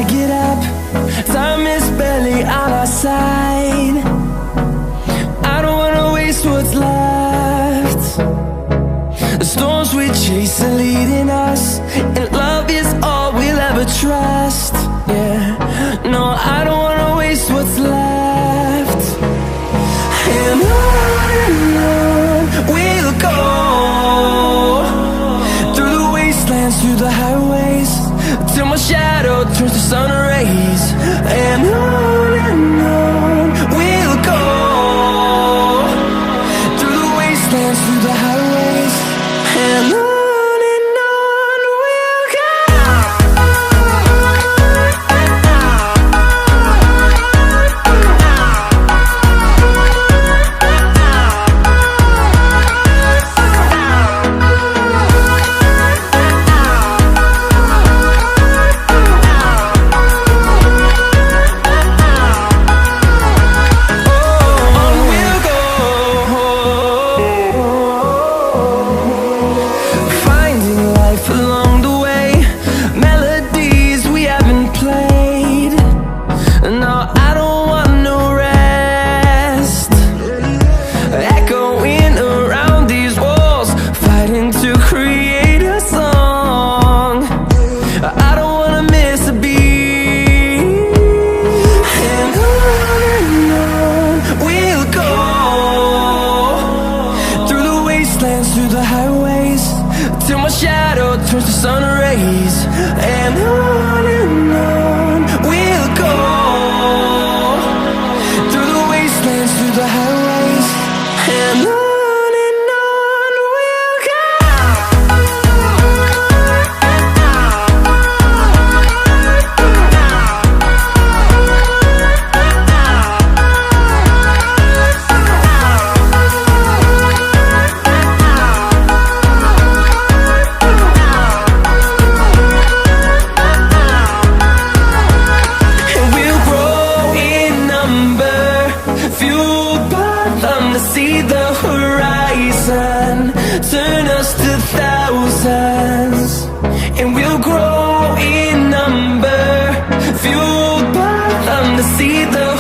get up, time is barely on our side. I don't wanna waste what's left. The storms we chase are leading us, and love is all we'll ever trust. Yeah, no, I don't wanna waste what's left. And on we'll go, through the wastelands, through the highways, till my shadow turns to sun rays. And on we'll go, through the wastelands, through the highways, and on we'll go. Through the highways, till my shadow turns to sun rays. And on we'll go, through the wastelands, through the highways, and on we'll go. See the horizon, turn us to thousands, and we'll grow in number, fueled by them to see the